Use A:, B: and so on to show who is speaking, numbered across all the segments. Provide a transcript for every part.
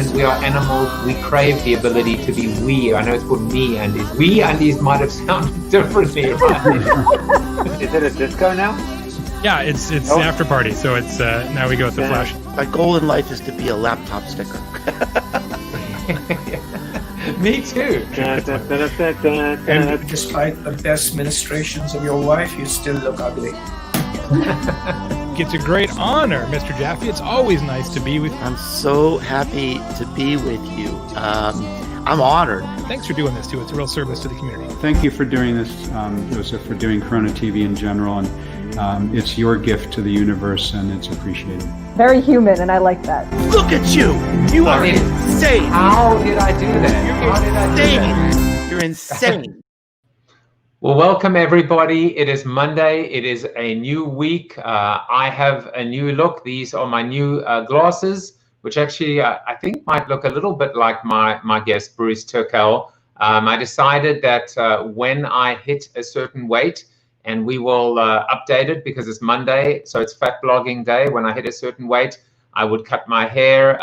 A: humans, we are animals. We crave the ability to be we. I know it's called me undies. We undies might have sounded differently, right?
B: Is it a disco now?
C: Yeah, it's an after party, so it's now we go with the flash.
D: My goal in life is to be a laptop sticker.
A: Me too.
E: And despite the best ministrations of your wife, you still look ugly.
C: It's a great honor, Mr. Jaffe. It's always nice to be with you.
D: I'm so happy to be with you. I'm honored.
C: Thanks for doing this, too. It's a real service to the community.
F: Thank you for doing this, Joseph, for doing CoronaTV in general. And it's your gift to the universe, and it's appreciated.
G: Very human, and I like that.
D: Look at you! You are insane!
A: How did I do that?
D: You're insane!
A: Well, welcome everybody. It is Monday. It is a new week. I have a new look. These are my new glasses, which actually I think might look a little bit like my guest, Bruce Turkel. I decided that when I hit a certain weight, and we will update it because it's Monday, so it's fat blogging day. When I hit a certain weight, I would cut my hair.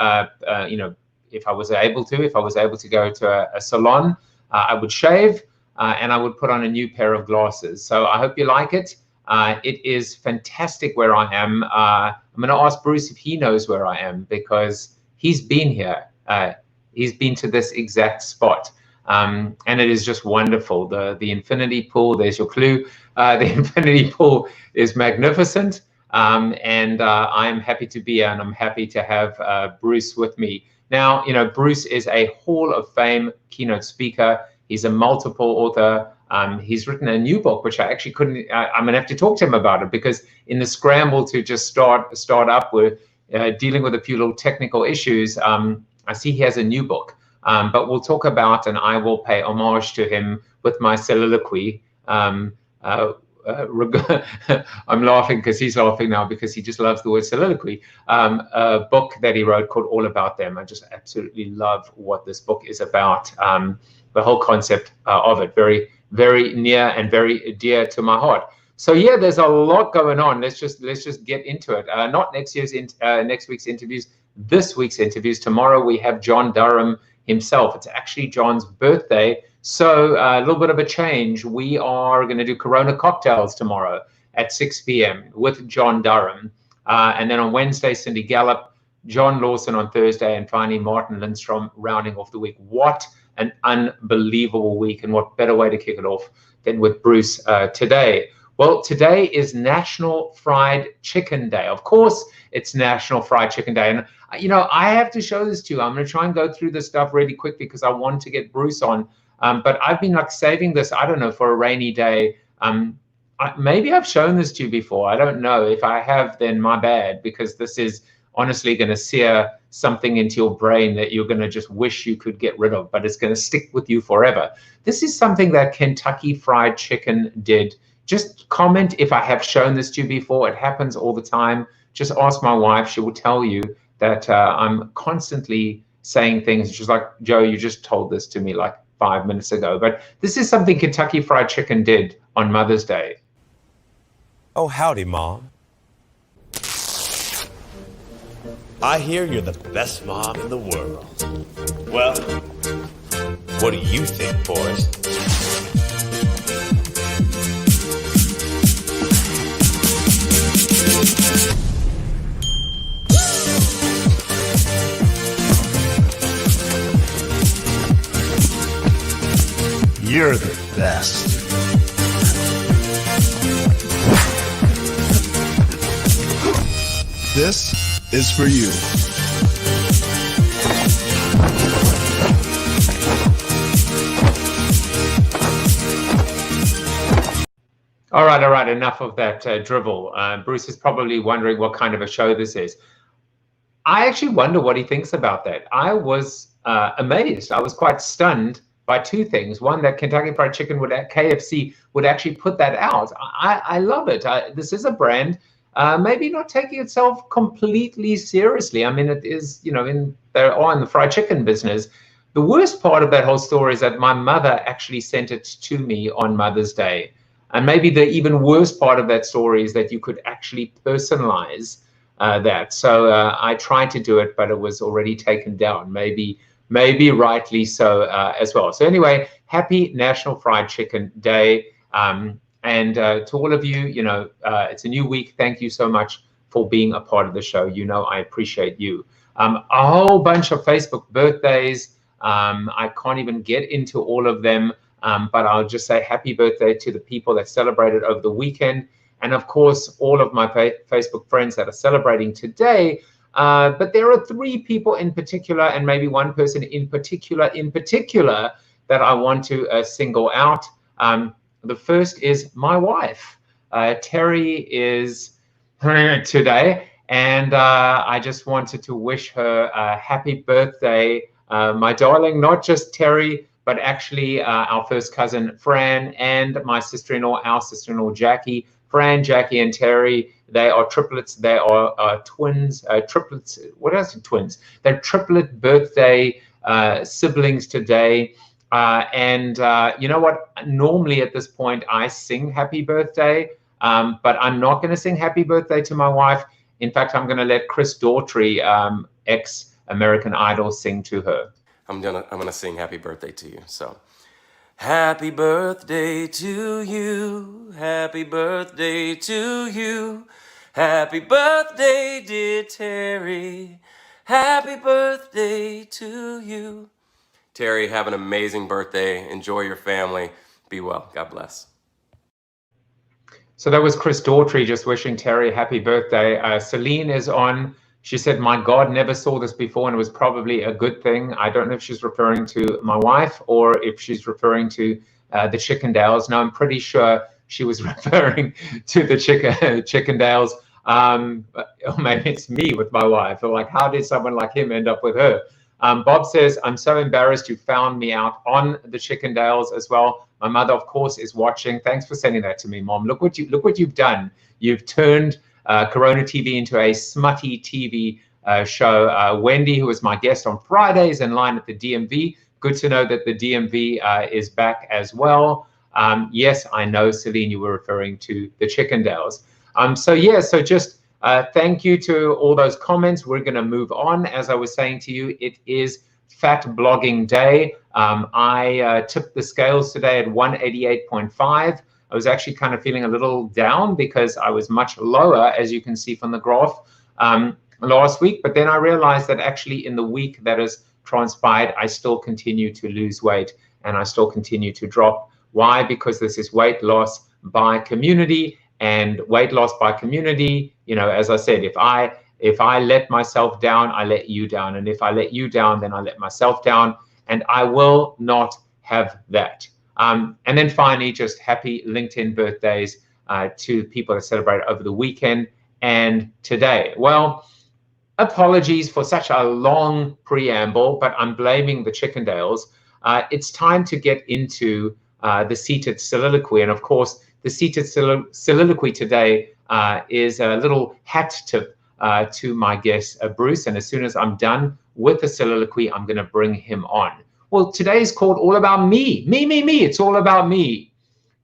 A: If I was able to go to a salon, I would shave. And I would put on a new pair of glasses. So I hope you like it. It is fantastic where I am. I'm going to ask Bruce if he knows where I am because he's been here. He's been to this exact spot. And it is just wonderful. The infinity pool, there's your clue. The infinity pool is magnificent. And I'm happy to be here, and I'm happy to have Bruce with me. Now, Bruce is a Hall of Fame keynote speaker. He's a multiple author. He's written a new book, which I actually couldn't. I'm gonna have to talk to him about it because in the scramble to just start up with dealing with a few little technical issues, I see he has a new book. But we'll talk about, and I will pay homage to him with my soliloquy. I'm laughing because he's laughing now because he just loves the word soliloquy. A book that he wrote called All About Them. I just absolutely love what this book is about. The whole concept of it, very, very near and very dear to my heart. So yeah, there's a lot going on. Let's just get into it. Not next week's interviews, this week's interviews. Tomorrow we have John Durham himself. It's actually John's birthday, so a little bit of a change. We are going to do Corona cocktails tomorrow at 6 p.m. with John Durham, and then on Wednesday, Cindy Gallup, John Lawson on Thursday, and finally Martin Lindstrom rounding off the week. What an unbelievable week, and what better way to kick it off than with Bruce today. Well, today is National Fried Chicken Day. Of course, it's National Fried Chicken Day. And, I have to show this to you. I'm going to try and go through this stuff really quick because I want to get Bruce on. But I've been saving this, I don't know, for a rainy day. Maybe I've shown this to you before. I don't know. If I have, then my bad, because this is honestly going to sear something into your brain that you're going to just wish you could get rid of, but it's going to stick with you forever. This is something that Kentucky Fried Chicken did. Just comment if I have shown this to you before. It happens all the time. Just ask my wife. She will tell you that I'm constantly saying things. She's like, Joe, you just told this to me like 5 minutes ago. But this is something Kentucky Fried Chicken did on Mother's Day.
H: Oh, howdy, Mom. I hear you're the best mom in the world. Well, what do you think, Forrest?
I: You're the best. This is for you.
A: All right, enough of that drivel. Bruce is probably wondering what kind of a show this is. I actually wonder what he thinks about that. I was amazed. I was quite stunned by two things. One, that Kentucky Fried Chicken KFC would actually put that out. I love it. This is a brand maybe not taking itself completely seriously. I mean, it is, they are in the fried chicken business. The worst part of that whole story is that my mother actually sent it to me on Mother's Day. And maybe the even worse part of that story is that you could actually personalize that. So I tried to do it, but it was already taken down. Maybe rightly so as well. So anyway, happy National Fried Chicken Day. And to all of you, you know, it's a new week. Thank you so much for being a part of the show. You know, I appreciate you. A whole bunch of Facebook birthdays. I can't even get into all of them, but I'll just say happy birthday to the people that celebrated over the weekend. And of course, all of my Facebook friends that are celebrating today. But there are 3 people in particular, and maybe one person in particular that I want to single out. The first is my wife. Terry is today, and I just wanted to wish her a happy birthday, my darling. Not just Terry, but actually our first cousin Fran, and my sister-in-law, our sister-in-law Jackie. Fran, Jackie, and Terry, they are triplets. They are twins, triplets. What else? Twins. They're triplet birthday siblings today. And you know what? Normally at this point, I sing happy birthday, but I'm not going to sing happy birthday to my wife. In fact, I'm going to let Chris Daughtry, ex-American Idol, sing to her.
B: I'm gonna sing happy birthday to you. So, happy birthday to you. Happy birthday to you. Happy birthday, dear Terry. Happy birthday to you. Terry, have an amazing birthday. Enjoy your family. Be well. God bless.
A: So that was Chris Daughtry just wishing Terry happy birthday. Celine is on. She said, my God, never saw this before, and it was probably a good thing. I don't know if she's referring to my wife or if she's referring to the Chickendales. No, I'm pretty sure she was referring to the Chickendales. Or maybe it's me with my wife. Or like, how did someone like him end up with her? Bob says, I'm so embarrassed you found me out on the Chickendales as well. My mother, of course, is watching. Thanks for sending that to me, Mom. Look what you've done. You've turned CoronaTV into a smutty TV show. Wendy, who was my guest on Fridays in line at the DMV. Good to know that the DMV is back as well. Yes, I know, Celine, you were referring to the Chickendales. So just thank you to all those comments. We're going to move on. As I was saying to you, it is Fat Blogging Day. I tipped the scales today at 188.5. I was actually kind of feeling a little down because I was much lower, as you can see from the graph, last week. But then I realized that actually in the week that has transpired, I still continue to lose weight and I still continue to drop. Why? Because this is weight loss by community, and weight loss by community, you know, as I said, if I let myself down, I let you down. And if I let you down, then I let myself down. And I will not have that. And then finally, just happy LinkedIn birthdays to people that celebrate over the weekend and today. Well, apologies for such a long preamble, but I'm blaming the Chickendales. It's time to get into the seated soliloquy. And of course, the seated soliloquy today is a little hat tip to my guest, Bruce. And as soon as I'm done with the soliloquy, I'm going to bring him on. Well, today is called All About Me. Me. It's all about me.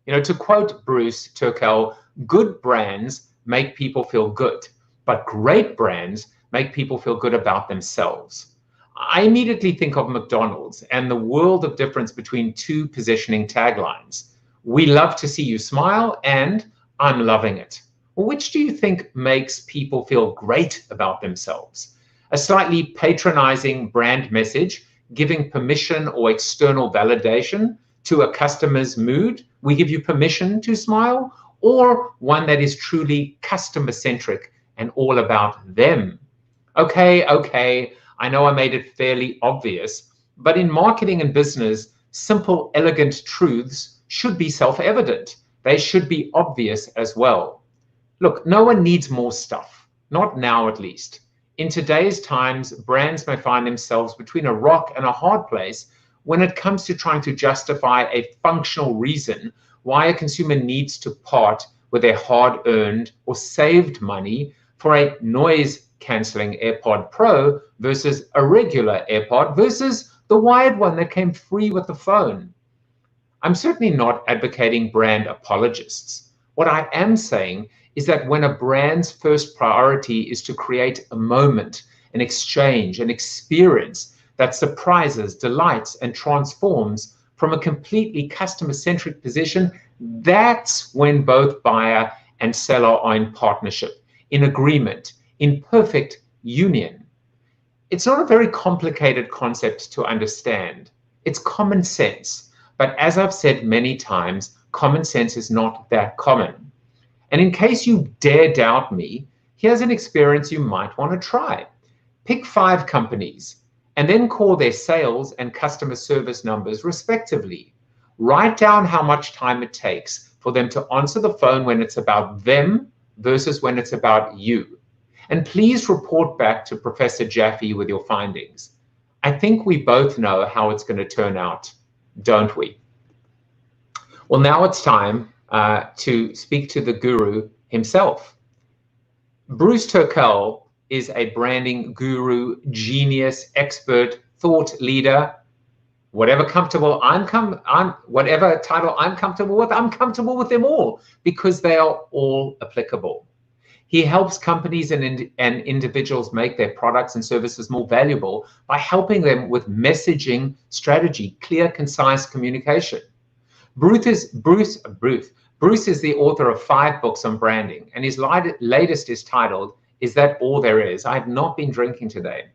A: You know, to quote Bruce Turkel, good brands make people feel good, but great brands make people feel good about themselves. I immediately think of McDonald's and the world of difference between two positioning taglines. We love to see you smile and I'm loving it. Well, which do you think makes people feel great about themselves? A slightly patronizing brand message giving permission or external validation to a customer's mood, we give you permission to smile, or one that is truly customer-centric and all about them? Okay, I know I made it fairly obvious, but in marketing and business, simple, elegant truths should be self-evident. They should be obvious as well. Look, no one needs more stuff, not now at least. In today's times, brands may find themselves between a rock and a hard place when it comes to trying to justify a functional reason why a consumer needs to part with their hard-earned or saved money for a noise-canceling AirPod Pro versus a regular AirPod versus the wired one that came free with the phone. I'm certainly not advocating brand apologists. What I am saying is that when a brand's first priority is to create a moment, an exchange, an experience that surprises, delights, and transforms from a completely customer-centric position, that's when both buyer and seller are in partnership, in agreement, in perfect union. It's not a very complicated concept to understand. It's common sense. But as I've said many times, common sense is not that common. And in case you dare doubt me, here's an experience you might want to try. Pick 5 companies and then call their sales and customer service numbers respectively. Write down how much time it takes for them to answer the phone when it's about them versus when it's about you. And please report back to Professor Jaffe with your findings. I think we both know how it's going to turn out, don't we? Well, now it's time to speak to the guru himself. Bruce Turkel is a branding guru, genius, expert, thought leader. Whatever title I'm comfortable with, I'm comfortable with them all because they are all applicable. He helps companies and individuals make their products and services more valuable by helping them with messaging strategy, clear, concise communication. Bruce is the author of 5 books on branding, and his latest is titled, Is That All There Is? I have not been drinking today.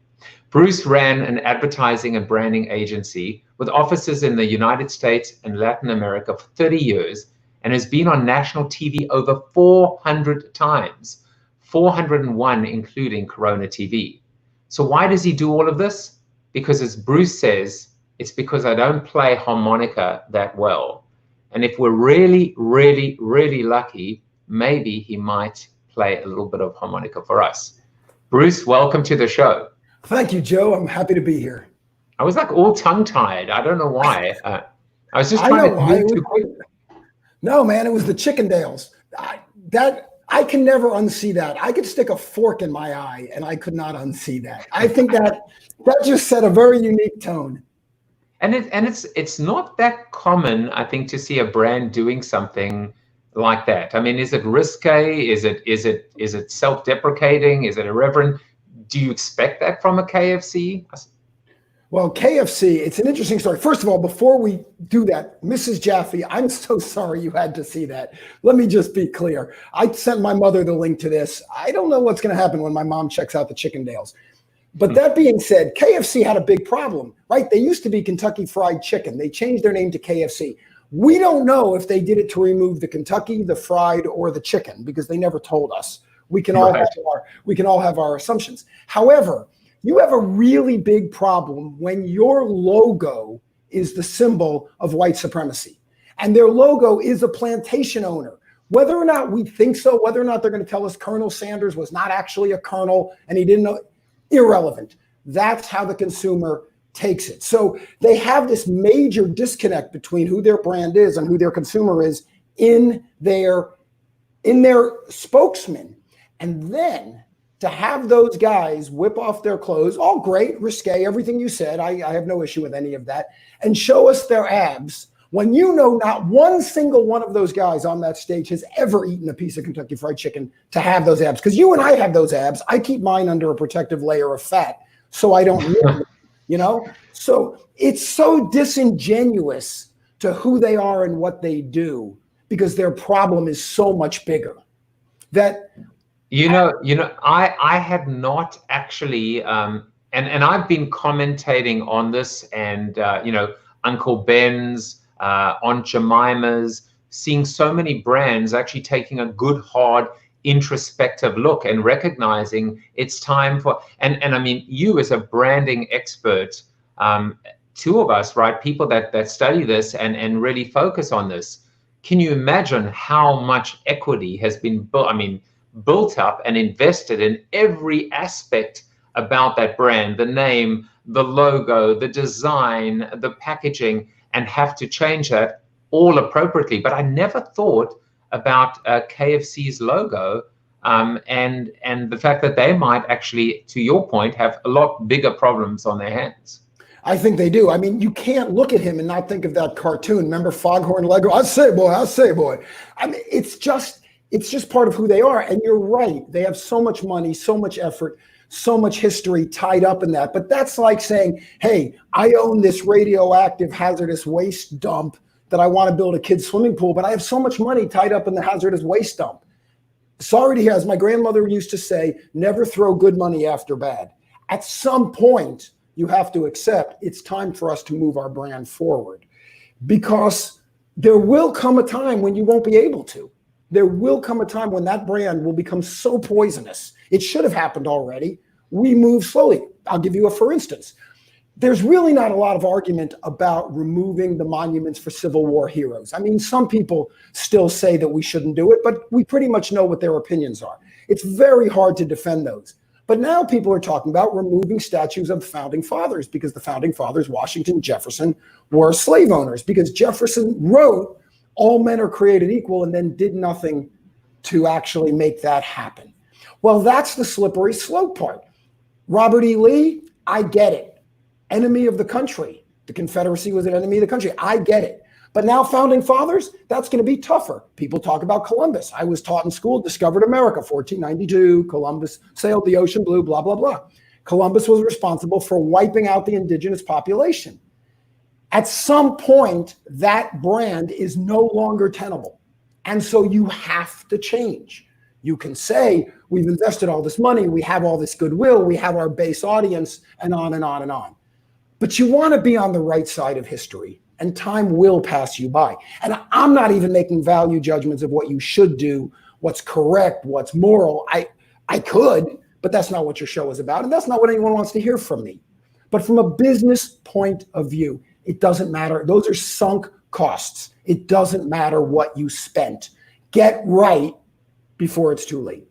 A: Bruce ran an advertising and branding agency with offices in the United States and Latin America for 30 years and has been on national TV over 400 times, 401 including CoronaTV. So why does he do all of this? Because as Bruce says, it's because I don't play harmonica that well. And if we're really, really, really lucky, maybe he might play a little bit of harmonica for us. Bruce, welcome to the show.
J: Thank you, Joe. I'm happy to be here.
A: I was like all tongue-tied. I don't know why. I was just trying to move too quick.
J: No, man, it was the Chickendales. I can never unsee that. I could stick a fork in my eye and I could not unsee that. I think that just set a very unique tone.
A: And it's not that common, I think, to see a brand doing something like that. I mean, is it risque? Is it self-deprecating? Is it irreverent? Do you expect that from a KFC?
J: Well, KFC, it's an interesting story. First of all, before we do that, Mrs. Jaffe, I'm so sorry you had to see that. Let me just be clear. I sent my mother the link to this. I don't know what's going to happen when my mom checks out the Chickendales. But that being said, KFC had a big problem, right? They used to be Kentucky Fried Chicken. They changed their name to KFC. We don't know if they did it to remove the Kentucky, the fried, or the chicken because they never told us. We can all have our assumptions. However, you have a really big problem when your logo is the symbol of white supremacy. And their logo is a plantation owner. Whether or not we think so, whether or not they're going to tell us Colonel Sanders was not actually a colonel and he didn't know, irrelevant. That's how the consumer takes it. So they have this major disconnect between who their brand is and who their consumer is in their spokesman. And then to have those guys whip off their clothes, all great, risque, everything you said, I have no issue with any of that, and show us their abs when you know not one single one of those guys on that stage has ever eaten a piece of Kentucky Fried Chicken to have those abs. Because you and I have those abs. I keep mine under a protective layer of fat so I don't live, you know? So it's so disingenuous to who they are and what they do because their problem is so much bigger that I had not actually, and I've been commentating on this and, Uncle Ben's, Aunt Jemima's, seeing so many brands actually taking a good, hard, introspective look and recognizing it's time for, and I mean, you as a branding expert, 2 of us, right, people that study this and really focus on this, can you imagine how much equity has been built up and invested in every aspect about that brand, the name, the logo, the design, the packaging, and have to change that all appropriately. But I never thought about KFC's logo and the fact that they might actually, to your point, have a lot bigger problems on their hands. I think they do. I mean, you can't look at him and not think of that cartoon. Remember Foghorn Leghorn? I say, boy. I mean, it's just part of who they are. And you're right. They have so much money, so much effort, so much history tied up in that. But that's like saying, hey, I own this radioactive hazardous waste dump that I want to build a kid's swimming pool, but I have so much money tied up in the hazardous waste dump. Sorry to hear, as my grandmother used to say, never throw good money after bad. At some point, you have to accept it's time for us to move our brand forward, because there will come a time when you won't be able to. There will come a time when that brand will become so poisonous. It should have happened already. We move slowly. I'll give you a for instance. There's really not a lot of argument about removing the monuments for Civil War heroes. I mean, some people still say that we shouldn't do it, but we pretty much know what their opinions are. It's very hard to defend those. But now people are talking about removing statues of founding fathers, because the founding fathers, Washington, Jefferson, were slave owners, because Jefferson wrote, all men are created equal, and then did nothing to actually make that happen. Well, that's the slippery slope part. Robert E. Lee, I get it. Enemy of the country. The Confederacy was an enemy of the country. I get it. But now founding fathers, that's going to be tougher. People talk about Columbus. I was taught in school, discovered America, 1492. Columbus sailed the ocean blue, blah, blah, blah. Columbus was responsible for wiping out the indigenous population. At some point, that brand is no longer tenable. And so you have to change. You can say, we've invested all this money, we have all this goodwill, we have our base audience, and on and on and on. But you want to be on the right side of history, and time will pass you by. And I'm not even making value judgments of what you should do, what's correct, what's moral. I could, but that's not what your show is about, and that's not what anyone wants to hear from me. But from a business point of view, it doesn't matter. Those are sunk costs. It doesn't matter what you spent. Get right before it's too late.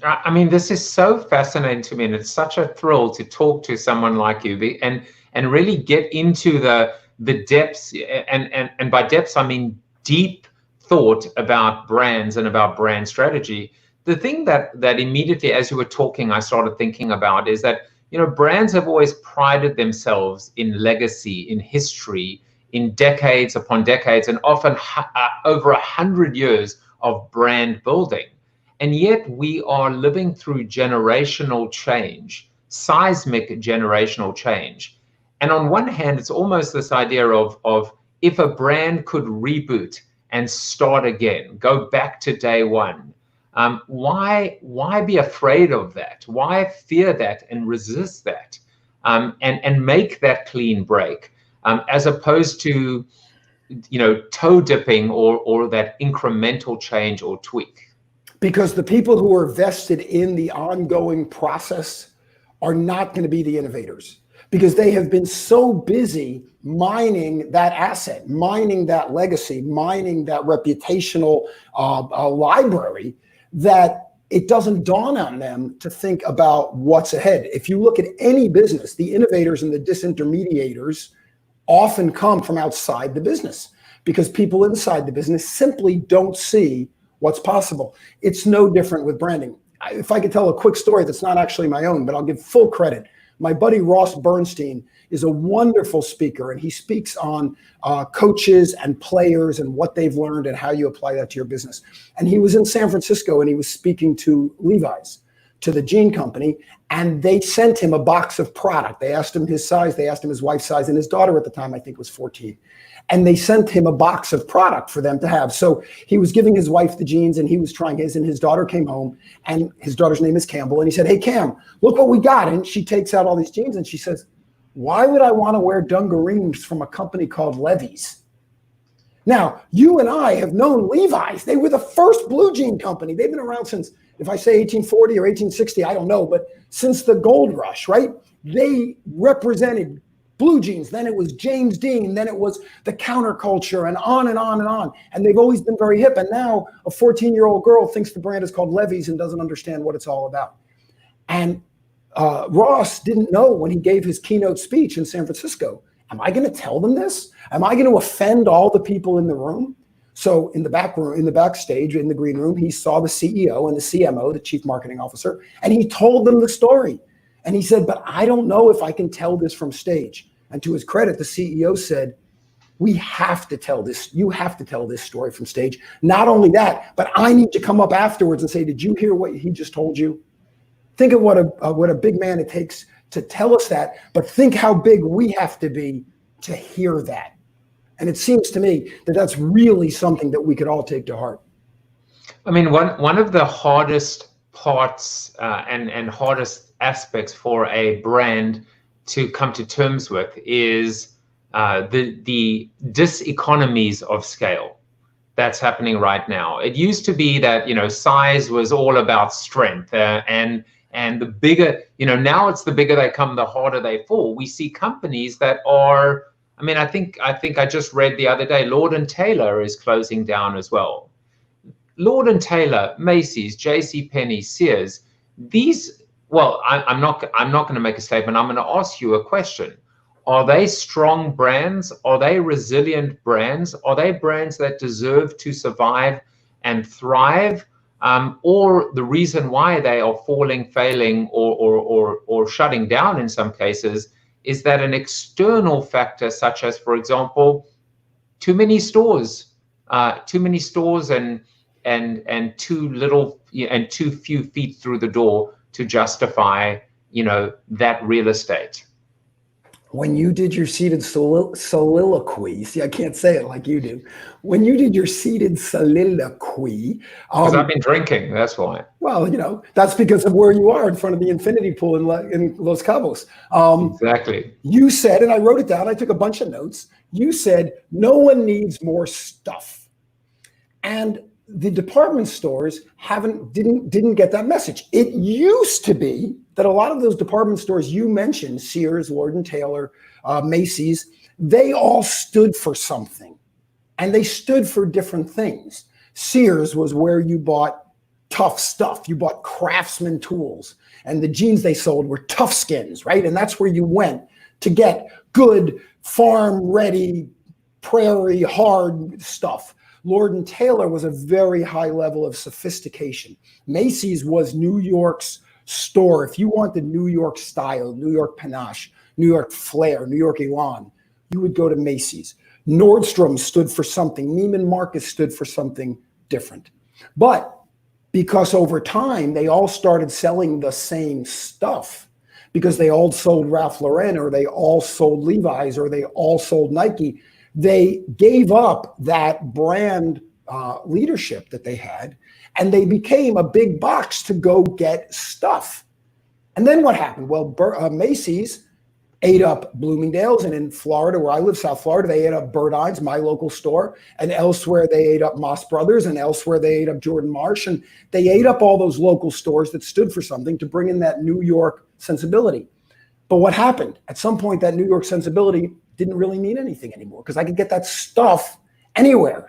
A: I mean, this is so fascinating to me, and it's such a thrill to talk to someone like you and really get into the depths, and by depths I mean deep thought about brands and about brand strategy. The thing that immediately, as you were talking, I started thinking about is that, you know, brands have always prided themselves in legacy, in history, in decades upon decades, and often over 100 years of brand building. And yet we are living through generational change, seismic generational change. And on one hand, it's almost this idea of if a brand could reboot and start again, go back to day one, why be afraid of that? Why fear that and resist that, and make that clean break, as opposed to, you know, toe dipping or that incremental change or tweak?
J: Because the people who are vested in the ongoing process are not going to be the innovators, because they have been so busy mining that asset, mining that legacy, mining that reputational library, that it doesn't dawn on them to think about what's ahead. If you look at any business, the innovators and the disintermediators often come from outside the business, because people inside the business simply don't see what's possible. It's no different with branding. If I could tell a quick story that's not actually my own, but I'll give full credit. My buddy Ross Bernstein is a wonderful speaker, and he speaks on coaches and players and what they've learned and how you apply that to your business. And he was in San Francisco, and he was speaking to Levi's, to the jean company, and they sent him a box of product. They asked him his size, they asked him his wife's size, and his daughter at the time, I think, was 14. And they sent him a box of product for them to have. So he was giving his wife the jeans, and he was trying his, and his daughter came home, and his daughter's name is Campbell. And he said, hey, Cam, look what we got. And she takes out all these jeans, and she says, why would I want to wear dungarees from a company called Levi's? Now, you and I have known Levi's. They were the first blue jean company. They've been around since, if I say 1840 or 1860, I don't know, but since the gold rush, right? They represented blue jeans, then it was James Dean, then it was the counterculture, and on and on and on. And they've always been very hip. And now a 14-year-old girl thinks the brand is called Levi's and doesn't understand what it's all about. And Ross didn't know when he gave his keynote speech in San Francisco, am I going to tell them this? Am I going to offend all the people in the room? So in the back room, in the backstage, in the green room, he saw the CEO and the CMO, the chief marketing officer, and he told them the story. And he said, but I don't know if I can tell this from stage. And to his credit, the CEO said, we have to tell this. You have to tell this story from stage. Not only that, but I need to come up afterwards and say, did you hear what he just told you? Think of what a big man it takes to tell us that, but think how big we have to be to hear that. And it seems to me that that's really something that we could all take to heart.
A: I mean, one of the hardest parts and hardest aspects for a brand to come to terms with is the diseconomies of scale that's happening right now. It used to be that, size was all about strength, and the bigger, now it's the bigger they come, the harder they fall. We see companies that are, I think I just read the other day, Lord & Taylor is closing down as well. Lord & Taylor, Macy's, JCPenney, Sears, these, well, I'm not going to make a statement. I'm going to ask you a question. Are they strong brands? Are they resilient brands? Are they brands that deserve to survive and thrive? Or the reason why they are falling, failing, or shutting down in some cases is that an external factor, such as, for example, too many stores and too little and too few feet through the door to justify, that real estate.
J: When you did your seated soliloquy, see, I can't say it like you do. When you did your seated soliloquy,
A: because I've been drinking, that's why.
J: Well, that's because of where you are in front of the infinity pool in Los Cabos.
A: Exactly.
J: You said, and I wrote it down, I took a bunch of notes. You said, no one needs more stuff. And the department stores didn't get that message. It used to be that a lot of those department stores you mentioned, Sears, Lord & Taylor, Macy's, they all stood for something, and they stood for different things. Sears was where you bought tough stuff. You bought craftsman tools, and the jeans they sold were tough skins, right? And that's where you went to get good farm-ready, prairie hard stuff. Lord & Taylor was a very high level of sophistication. Macy's was New York's store. If you wanted New York style, New York panache, New York flair, New York elan, you would go to Macy's. Nordstrom stood for something. Neiman Marcus stood for something different. But because over time, they all started selling the same stuff, because they all sold Ralph Lauren, or they all sold Levi's, or they all sold Nike, they gave up that brand leadership that they had, and they became a big box to go get stuff. And then what happened? Well, Macy's ate up Bloomingdale's, and in Florida, where I live, South Florida, they ate up Birdine's, my local store, and elsewhere they ate up Moss Brothers, and elsewhere they ate up Jordan Marsh, and they ate up all those local stores that stood for something to bring in that New York sensibility. But what happened? At some point, that New York sensibility didn't really mean anything anymore, because I could get that stuff anywhere.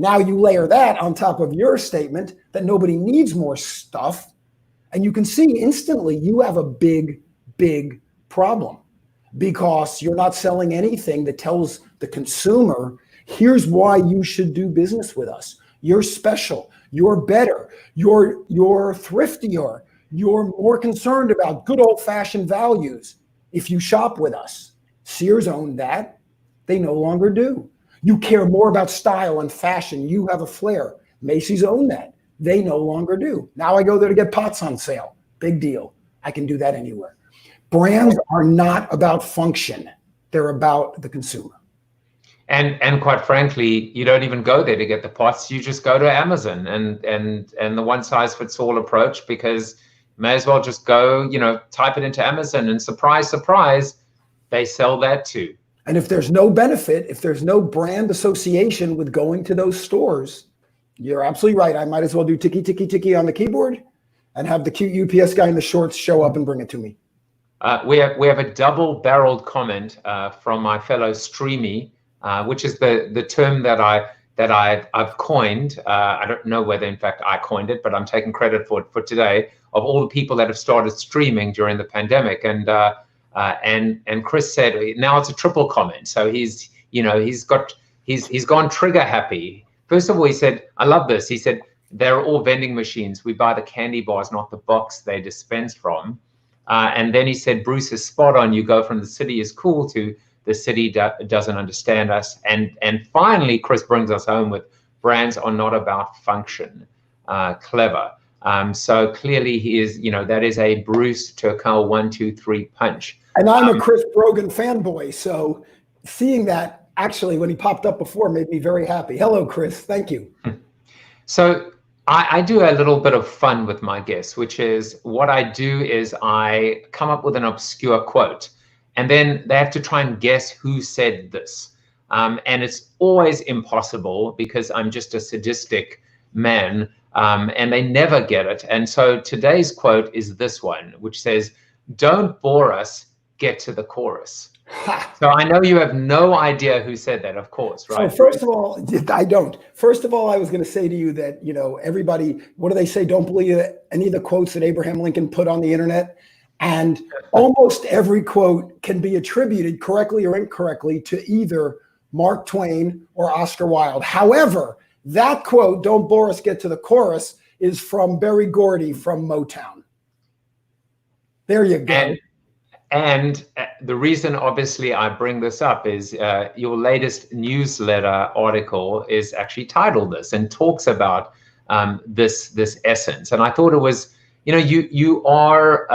J: Now you layer that on top of your statement that nobody needs more stuff, and you can see instantly you have a big, big problem, because you're not selling anything that tells the consumer, here's why you should do business with us. You're special, you're better, you're thriftier, you're more concerned about good old-fashioned values if you shop with us. Sears owned that. They no longer do. You care more about style and fashion. You have a flair. Macy's owned that. They no longer do. Now I go there to get pots on sale. Big deal. I can do that anywhere. Brands are not about function. They're about the consumer.
A: And quite frankly, you don't even go there to get the pots. You just go to Amazon and the one size fits all approach, because you may as well just go, type it into Amazon, and surprise, surprise, they sell that too.
J: And if there's no benefit, if there's no brand association with going to those stores, you're absolutely right. I might as well do ticky, ticky, ticky on the keyboard and have the cute UPS guy in the shorts show up and bring it to me.
A: We have a double-barreled comment from my fellow Streamy, which is the term that I've coined. I don't know whether, in fact, I coined it, but I'm taking credit for it for today, of all the people that have started streaming during the pandemic. And Chris said now it's a triple comment. So he's gone trigger happy. First of all, he said, I love this. He said, they're all vending machines. We buy the candy bars, not the box they dispense from. And then he said, Bruce is spot on. You go from the city is cool to the city doesn't understand us. And finally, Chris brings us home with brands are not about function. Clever. So clearly he is, that is a Bruce Turkel 1, 2, 3 punch.
J: And I'm a Chris Brogan fanboy, so seeing that actually when he popped up before made me very happy. Hello, Chris. Thank you.
A: So I do a little bit of fun with my guests, which is what I do is I come up with an obscure quote, and then they have to try and guess who said this. And it's always impossible because I'm just a sadistic man, and they never get it. And so today's quote is this one, which says, "Don't bore us, get to the chorus." So I know you have no idea who said that, of course, right?
J: So first of all, I don't. First of all, I was going to say to you that, everybody, what do they say? Don't believe any of the quotes that Abraham Lincoln put on the internet. And almost every quote can be attributed correctly or incorrectly to either Mark Twain or Oscar Wilde. However, that quote, "Don't bore us, get to the chorus," is from Berry Gordy from Motown. There you go.
A: And the reason, obviously, I bring this up is your latest newsletter article is actually titled this and talks about this essence. And I thought it was, you are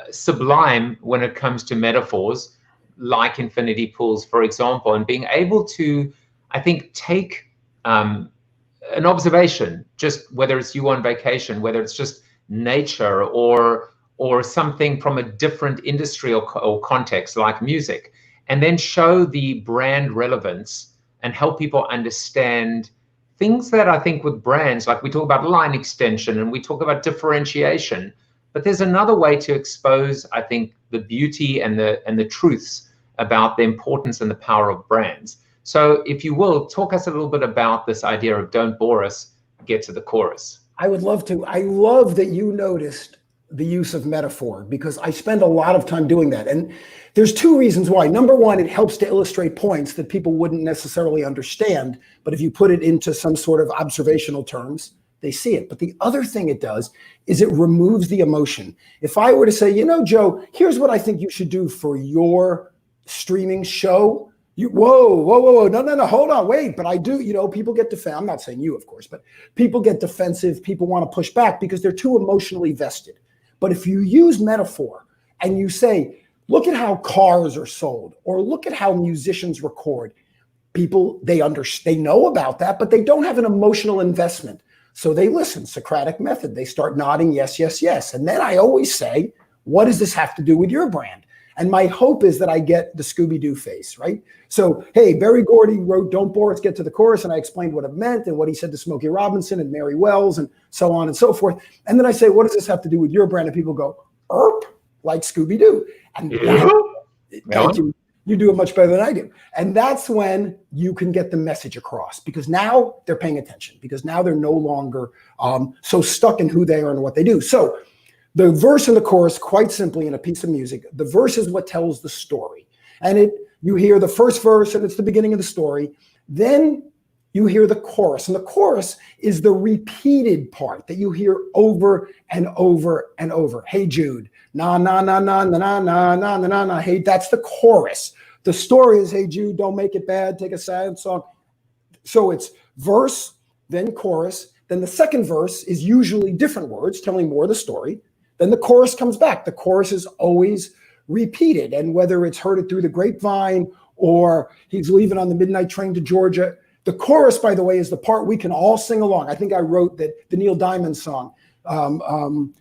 A: sublime when it comes to metaphors, like infinity pools, for example, and being able to, I think, take an observation, just whether it's you on vacation, whether it's just nature or something from a different industry or context like music, and then show the brand relevance and help people understand things that I think with brands, like we talk about line extension and we talk about differentiation, but there's another way to expose, I think, the beauty and the truths about the importance and the power of brands. So if you will, talk us a little bit about this idea of don't bore us, get to the chorus.
J: I would love to. I love that you noticed the use of metaphor, because I spend a lot of time doing that. And there's two reasons why. Number one, it helps to illustrate points that people wouldn't necessarily understand, but if you put it into some sort of observational terms, they see it. But the other thing it does is it removes the emotion. If I were to say, Joe, here's what I think you should do for your streaming show. Whoa, no, hold on, wait. But I do, people get defensive. I'm not saying you, of course, but people get defensive. People want to push back because they're too emotionally vested. But if you use metaphor and you say, look at how cars are sold, or look at how musicians record, people, they know about that, but they don't have an emotional investment. So they listen, Socratic method. They start nodding, yes, yes, yes. And then I always say, what does this have to do with your brand? And my hope is that I get the Scooby-Doo face, right? So, hey, Berry Gordy wrote, "Don't bore us, get to the chorus." And I explained what it meant and what he said to Smokey Robinson and Mary Wells and so on and so forth. And then I say, what does this have to do with your brand? And people go, "Erp," like Scooby-Doo. And you do it much better than I do. And that's when you can get the message across, because now they're paying attention, because now they're no longer so stuck in who they are and what they do. So the verse and the chorus, quite simply, in a piece of music, the verse is what tells the story. And you hear the first verse and it's the beginning of the story. Then you hear the chorus. And the chorus is the repeated part that you hear over and over and over. Hey, Jude, na, na, na, na, na, na, na, na, na, na, na. Hey, that's the chorus. The story is, hey, Jude, don't make it bad. Take a sad song. So it's verse, then chorus. Then the second verse is usually different words telling more of the story. Then the chorus comes back. The chorus is always repeated. And whether it's heard it through the grapevine or he's leaving on the midnight train to Georgia, the chorus, by the way, is the part we can all sing along. I think I wrote the Neil Diamond song,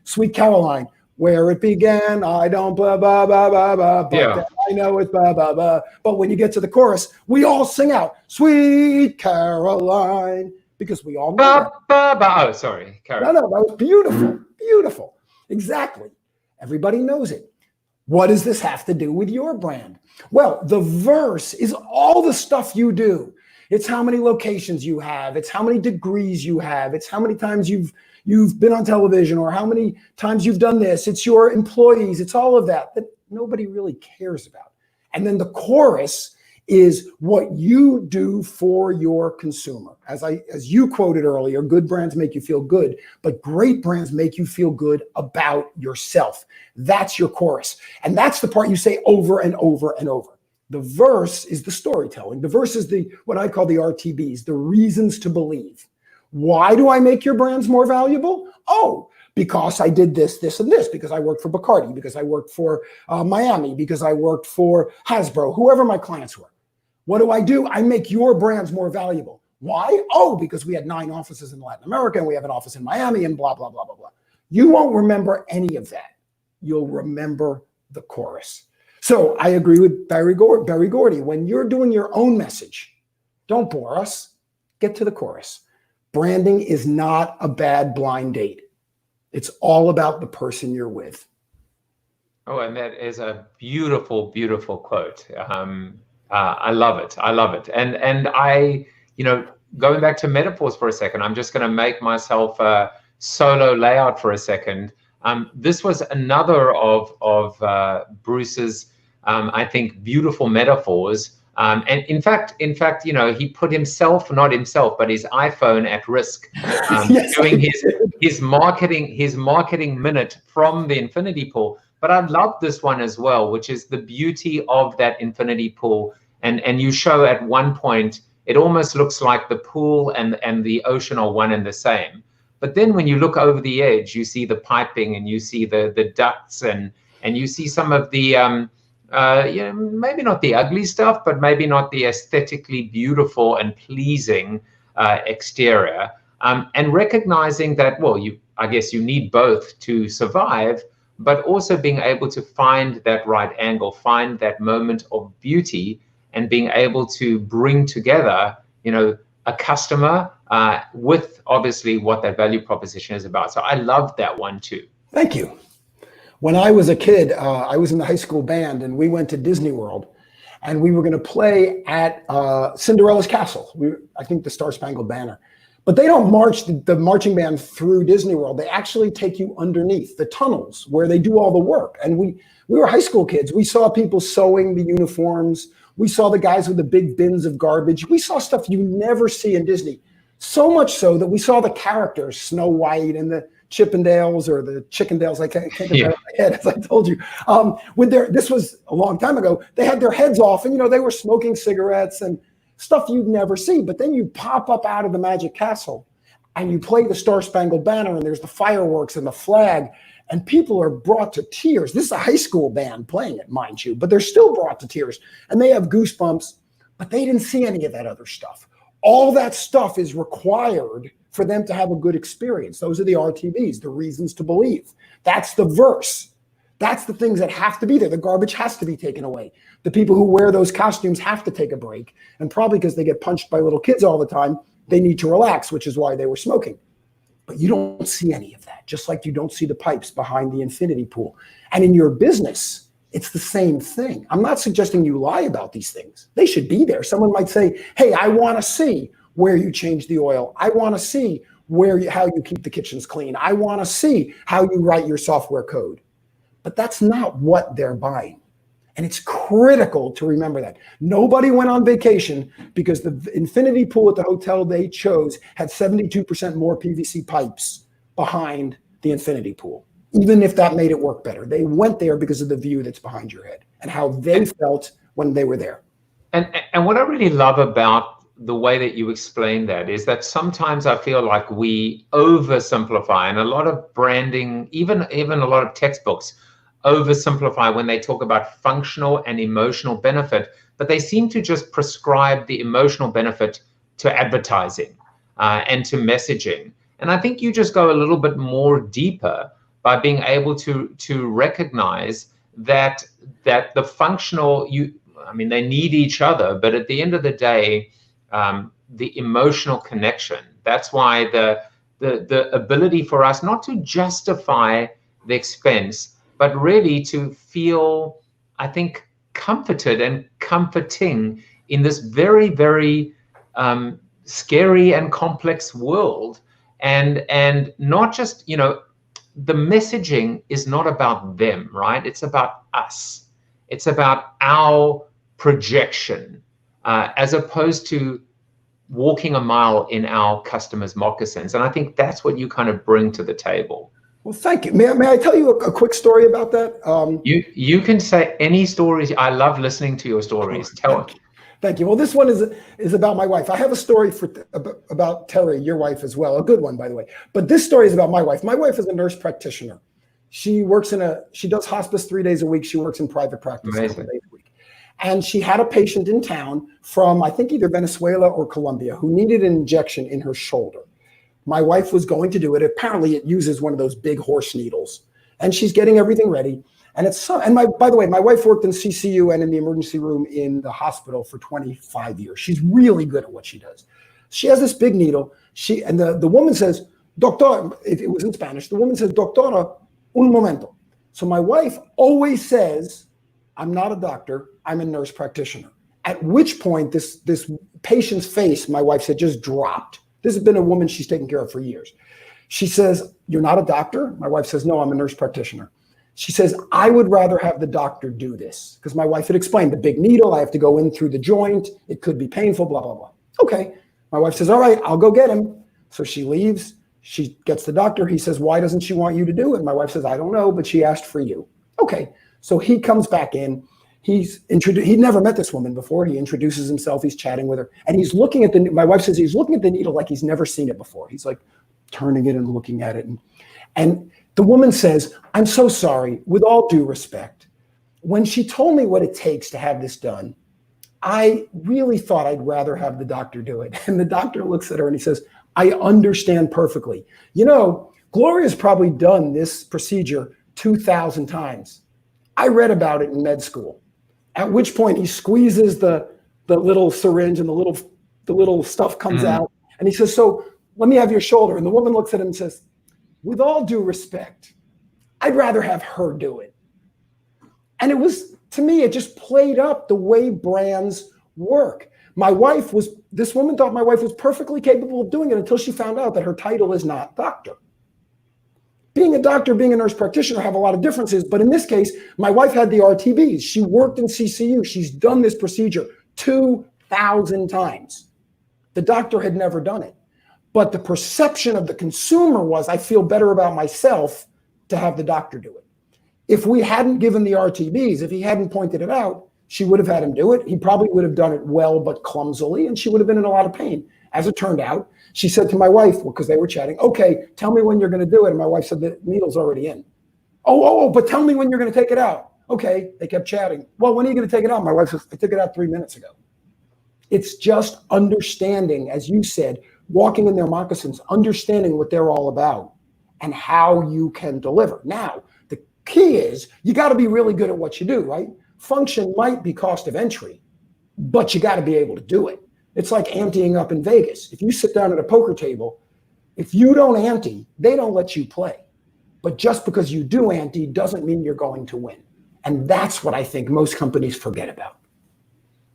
J: Sweet Caroline, where it began, I don't blah, blah, blah, blah, blah, but
A: yeah.
J: I know it's blah, blah, blah. But when you get to the chorus, we all sing out, Sweet Caroline, because we all know that.
A: Oh, sorry.
J: No, that was beautiful, beautiful. Exactly. Everybody knows it. What does this have to do with your brand? Well, the verse is all the stuff you do. It's how many locations you have. It's how many degrees you have. It's how many times you've been on television, or how many times you've done this. It's your employees. It's all of that nobody really cares about. And then the chorus is what you do for your consumer. As you quoted earlier, good brands make you feel good, but great brands make you feel good about yourself. That's your chorus. And that's the part you say over and over and over. The verse is the storytelling. The verse is what I call the RTBs, the reasons to believe. Why do I make your brands more valuable? Oh, because I did this, this, and this, because I worked for Bacardi, because I worked for Miami, because I worked for Hasbro, whoever my clients were. What do? I make your brands more valuable. Why? Oh, because we had 9 offices in Latin America and we have an office in Miami and blah, blah, blah, blah, blah. You won't remember any of that. You'll remember the chorus. So I agree with Barry Gordy. When you're doing your own message, don't bore us. Get to the chorus. Branding is not a bad blind date. It's all about the person you're with.
A: Oh, and that is a beautiful, beautiful quote. I love it. I love it. And I, going back to metaphors for a second, I'm just going to make myself a solo layout for a second. This was another of Bruce's, I think, beautiful metaphors. And in fact, he put not himself, but his iPhone at risk,
J: Yes,
A: doing his marketing minute from the infinity pool. But I love this one as well, which is the beauty of that infinity pool. And you show at one point, it almost looks like the pool and the ocean are one and the same. But then when you look over the edge, you see the piping and you see the ducts and you see some of the, maybe not the ugly stuff, but maybe not the aesthetically beautiful and pleasing exterior. And recognizing that, well, I guess you need both to survive, but also being able to find that right angle, find that moment of beauty, and being able to bring together, a customer with obviously what that value proposition is about. So I love that one too.
J: Thank you. When I was a kid, I was in the high school band and we went to Disney World and we were going to play at Cinderella's Castle. I think the Star Spangled Banner. But they don't march the marching band through Disney World. They actually take you underneath the tunnels where they do all the work. And we were high school kids. We saw people sewing the uniforms. We saw the guys with the big bins of garbage. We saw stuff you never see in Disney. So much so that we saw the characters, Snow White and the Chippendales or the Chickendales. I can't get that out of my head, as I told you. This was a long time ago. They had their heads off and, they were smoking cigarettes and stuff you'd never see. But then you pop up out of the Magic Castle and you play the Star Spangled Banner and there's the fireworks and the flag and people are brought to tears. This is a high school band playing it, mind you, but they're still brought to tears and they have goosebumps, but they didn't see any of that other stuff. All that stuff is required for them to have a good experience. Those are the RTBs, the reasons to believe. That's the verse. That's the things that have to be there. The garbage has to be taken away. The people who wear those costumes have to take a break. And probably because they get punched by little kids all the time, they need to relax, which is why they were smoking. But you don't see any of that, just like you don't see the pipes behind the infinity pool. And in your business, it's the same thing. I'm not suggesting you lie about these things. They should be there. Someone might say, hey, I want to see where you change the oil. I want to see how you keep the kitchens clean. I want to see how you write your software code. But that's not what they're buying. And it's critical to remember that. Nobody went on vacation because the infinity pool at the hotel they chose had 72% more PVC pipes behind the infinity pool, even if that made it work better. They went there because of the view that's behind your head and how they felt when they were there.
A: And what I really love about the way that you explain that is that sometimes I feel like we oversimplify, and a lot of branding, even a lot of textbooks oversimplify when they talk about functional and emotional benefit, but they seem to just prescribe the emotional benefit to advertising and to messaging. And I think you just go a little bit more deeper by being able to recognize that the functional, they need each other, but at the end of the day, the emotional connection, that's why the ability for us not to justify the expense, but really to feel, I think, comforted and comforting in this very, very scary and complex world. And not just, the messaging is not about them, right? It's about us. It's about our projection, as opposed to walking a mile in our customers' moccasins. And I think that's what you kind of bring to the table.
J: Well, thank you. May I tell you a quick story about that?
A: You can say any stories. I love listening to your stories.
J: Thank you. Well, this one is about my wife. I have a story about Terry, your wife as well. A good one, by the way. But this story is about my wife. My wife is a nurse practitioner. She works she does hospice 3 days a week. She works in private practice 3 days a week. And she had a patient in town from, I think, either Venezuela or Colombia who needed an injection in her shoulder. My wife was going to do it. Apparently, it uses one of those big horse needles. And she's getting everything ready. And by the way, my wife worked in CCU and in the emergency room in the hospital for 25 years. She's really good at what she does. She has this big needle. And the woman says, Doctor, it was in Spanish. The woman says, Doctora, un momento. So my wife always says, I'm not a doctor, I'm a nurse practitioner. At which point this patient's face, my wife said, just dropped. This has been a woman she's taken care of for years. She says, you're not a doctor? My wife says, no, I'm a nurse practitioner. She says, I would rather have the doctor do this. Because my wife had explained the big needle, I have to go in through the joint. It could be painful, blah, blah, blah. Okay. My wife says, all right, I'll go get him. So she leaves. She gets the doctor. He says, why doesn't she want you to do it? My wife says, I don't know, but she asked for you. Okay. So he comes back in. He'd never met this woman before. He introduces himself. He's chatting with her. And he's looking at my wife says he's looking at the needle like he's never seen it before. He's like turning it and looking at it. And the woman says, I'm so sorry, with all due respect. When she told me what it takes to have this done, I really thought I'd rather have the doctor do it. And the doctor looks at her and he says, I understand perfectly. You know, Gloria's probably done this procedure 2,000 times. I read about it in med school. At which point he squeezes the little syringe and the little stuff comes out. And he says, so let me have your shoulder. And the woman looks at him and says, with all due respect, I'd rather have her do it. And it was, to me, it just played up the way brands work. This woman thought my wife was perfectly capable of doing it until she found out that her title is not doctor. Being a doctor, being a nurse practitioner have a lot of differences. But in this case, my wife had the RTBs. She worked in CCU. She's done this procedure 2,000 times. The doctor had never done it. But the perception of the consumer was, I feel better about myself to have the doctor do it. If we hadn't given the RTBs, if he hadn't pointed it out, she would have had him do it. He probably would have done it well, but clumsily, and she would have been in a lot of pain. As it turned out, she said to my wife, because they were chatting, okay, tell me when you're going to do it. And my wife said, the needle's already in. But tell me when you're going to take it out. Okay, they kept chatting. Well, when are you going to take it out? My wife says, I took it out 3 minutes ago. It's just understanding, as you said, walking in their moccasins, understanding what they're all about and how you can deliver. Now, the key is you got to be really good at what you do, right? Function might be cost of entry, but you got to be able to do it. It's like anteing up in Vegas. If you sit down at a poker table, if you don't ante, they don't let you play. But just because you do ante doesn't mean you're going to win. And that's what I think most companies forget about.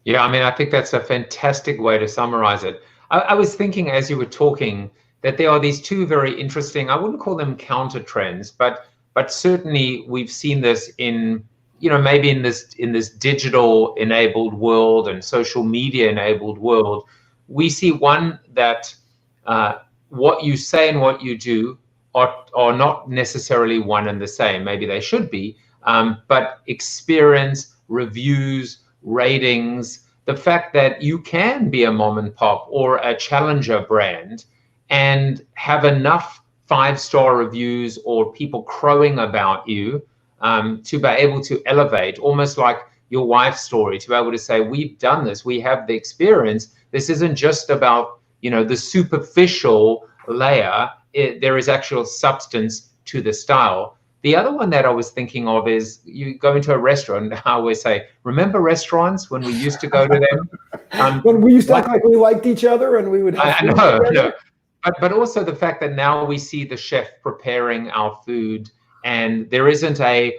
A: Yeah, I mean, I think that's a fantastic way to summarize it. I was thinking as you were talking that there are these two very interesting, I wouldn't call them counter trends, but certainly we've seen this in, maybe in this digital enabled world and social media enabled world. We see one that what you say and what you do are not necessarily one and the same. Maybe they should be, but experience, reviews, ratings, the fact that you can be a mom and pop or a challenger brand and have enough 5-star reviews or people crowing about you to be able to elevate, almost like your wife's story, to be able to say, we've done this, we have the experience. This isn't just about, the superficial layer. There is actual substance to the style. The other one that I was thinking of is you go into a restaurant. I always say, remember restaurants when we used to go to them?
J: When we used to act like we liked each other and we would have
A: no. But also the fact that now we see the chef preparing our food and there isn't a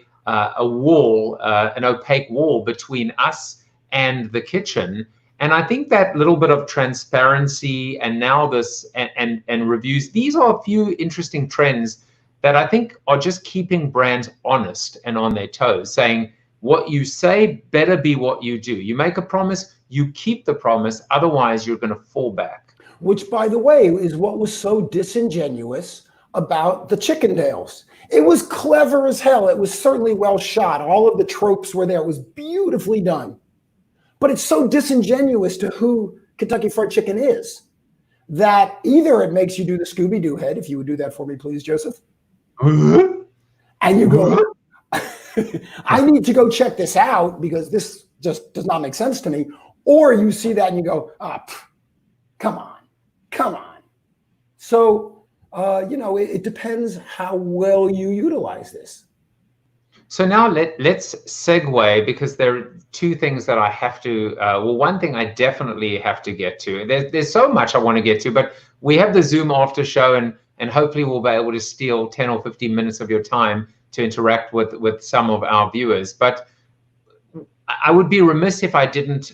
A: wall, an opaque wall between us and the kitchen. And I think that little bit of transparency and now this and reviews, these are a few interesting trends that I think are just keeping brands honest and on their toes, saying what you say better be what you do. You make a promise, you keep the promise, otherwise you're going to fall back.
J: Which, by the way, is what was so disingenuous about the Chippendales. It was clever as hell. It was certainly well shot. All of the tropes were there. It was beautifully done. But it's so disingenuous to who Kentucky Fried Chicken is that either it makes you do the Scooby-Doo head, if you would do that for me, please, Joseph. And you go, I need to go check this out because this just does not make sense to me. Or you see that and you go, come on. So, it depends how well you utilize this.
A: So now let's segue, because there are two things that I have to, one thing I definitely have to get to. There's so much I want to get to, but we have the Zoom after show, and hopefully we'll be able to steal 10 or 15 minutes of your time to interact with some of our viewers. But I would be remiss if I didn't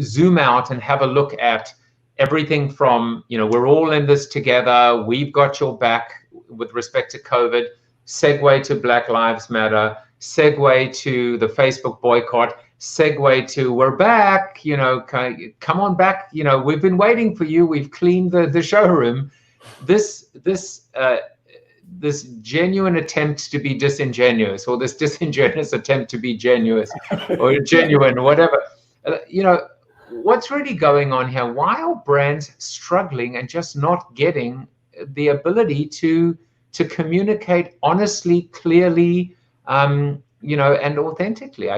A: zoom out and have a look at everything from, we're all in this together, we've got your back with respect to COVID, segue to Black Lives Matter, segue to the Facebook boycott, segue to we're back, come on back, we've been waiting for you, we've cleaned the showroom. This genuine attempt to be disingenuous, or this disingenuous attempt to be genuine or genuine, whatever, what's really going on here? Why are brands struggling and just not getting the ability to communicate honestly, clearly, and authentically?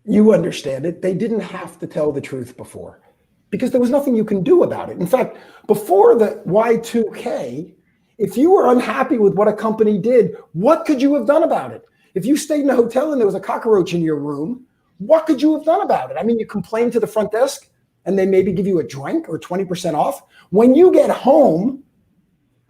J: You understand it. They didn't have to tell the truth before because there was nothing you can do about it. In fact, before the Y2K, if you were unhappy with what a company did, what could you have done about it? If you stayed in a hotel and there was a cockroach in your room, what could you have done about it? I mean, you complain to the front desk and they maybe give you a drink or 20% off. When you get home,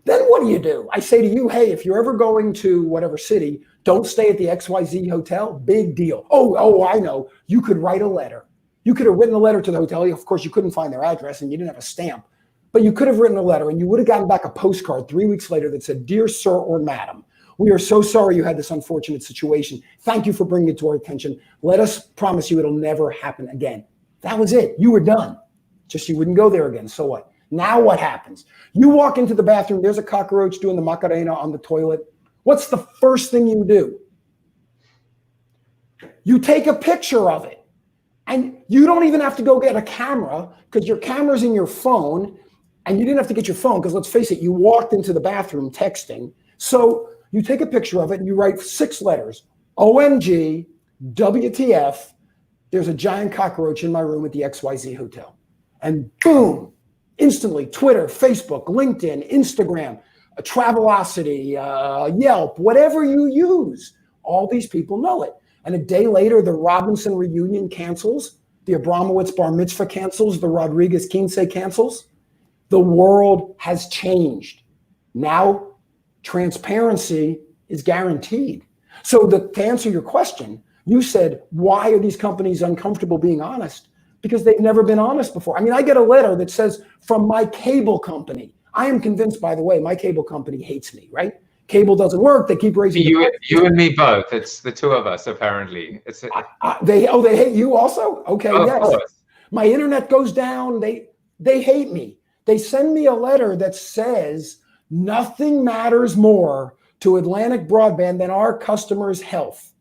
J: then what do? I say to you, hey, if you're ever going to whatever city, don't stay at the XYZ hotel. Big deal. Oh, I know. You could write a letter. You could have written a letter to the hotel. Of course, you couldn't find their address and you didn't have a stamp. But you could have written a letter and you would have gotten back a postcard 3 weeks later that said, "Dear sir or madam, we are so sorry you had this unfortunate situation. Thank you for bringing it to our attention. Let us promise you it'll never happen again." That was it. You were done. Just you wouldn't go there again. So what? Now what happens? You walk into the bathroom, there's a cockroach doing the Macarena on the toilet. What's the first thing you do? You take a picture of it. And you don't even have to go get a camera because your camera's in your phone, and you didn't have to get your phone because let's face it, you walked into the bathroom texting. So you take a picture of it and you write 6 letters. OMG, WTF, there's a giant cockroach in my room at the XYZ hotel. And boom, instantly, Twitter, Facebook, LinkedIn, Instagram, Travelocity, Yelp, whatever you use, all these people know it. And a day later, the Robinson reunion cancels, the Abramowitz bar mitzvah cancels, the Rodriguez quince cancels. The world has changed. Now, transparency is guaranteed. So to answer your question, you said, why are these companies uncomfortable being honest? Because they've never been honest before. I mean, I get a letter that says, from my cable company. I am convinced, by the way, my cable company hates me, right? Cable doesn't work. They keep raising
A: you and me both. It's the two of us, apparently.
J: They hate you also? Okay,
A: of
J: yes.
A: Course.
J: My internet goes down. They hate me. They send me a letter that says, nothing matters more to Atlantic Broadband than our customers' health,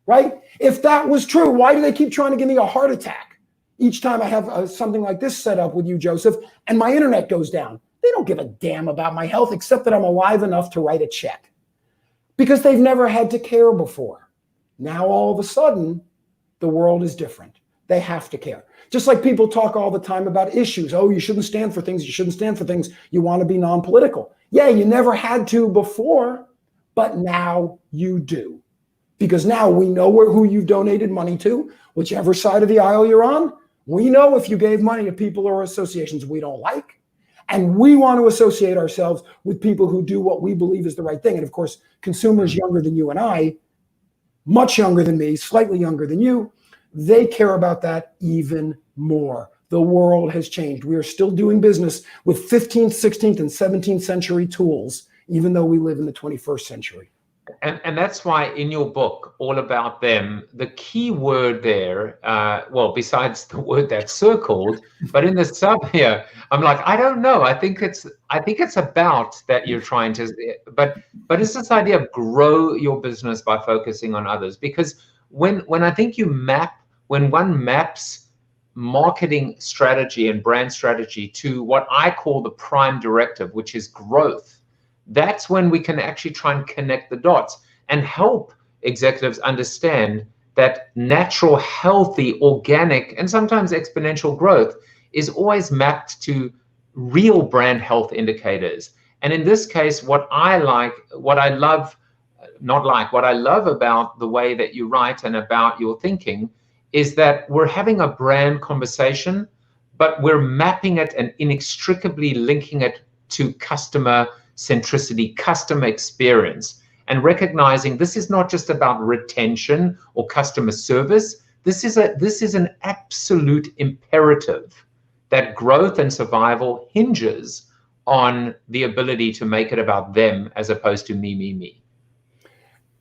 J: right? If that was true, why do they keep trying to give me a heart attack each time I have something like this set up with you, Joseph, and my internet goes down? They don't give a damn about my health except that I'm alive enough to write a check because they've never had to care before. Now, all of a sudden, the world is different. They have to care. Just like people talk all the time about issues. Oh, you shouldn't stand for things. You shouldn't stand for things. You want to be non-political. Yeah, you never had to before, but now you do. Because now we know who you've donated money to, whichever side of the aisle you're on. We know if you gave money to people or associations we don't like. And we want to associate ourselves with people who do what we believe is the right thing. And of course, consumers younger than you and I, much younger than me, slightly younger than you, they care about that even more. The world has changed. We are still doing business with 15th, 16th, and 17th century tools, even though we live in the 21st century.
A: And that's why in your book, All About Them, the key word there, well, besides the word that's circled, but in the sub here, I'm like, I don't know. I think it's about that you're trying to, but it's this idea of grow your business by focusing on others. Because when I think when one maps marketing strategy and brand strategy to what I call the prime directive, which is growth, that's when we can actually try and connect the dots and help executives understand that natural, healthy, organic, and sometimes exponential growth is always mapped to real brand health indicators. And in this case, what I love about the way that you write and about your thinking is that we're having a brand conversation, but we're mapping it and inextricably linking it to customer centricity, customer experience, and recognizing this is not just about retention or customer service. This is an absolute imperative that growth and survival hinges on the ability to make it about them as opposed to me.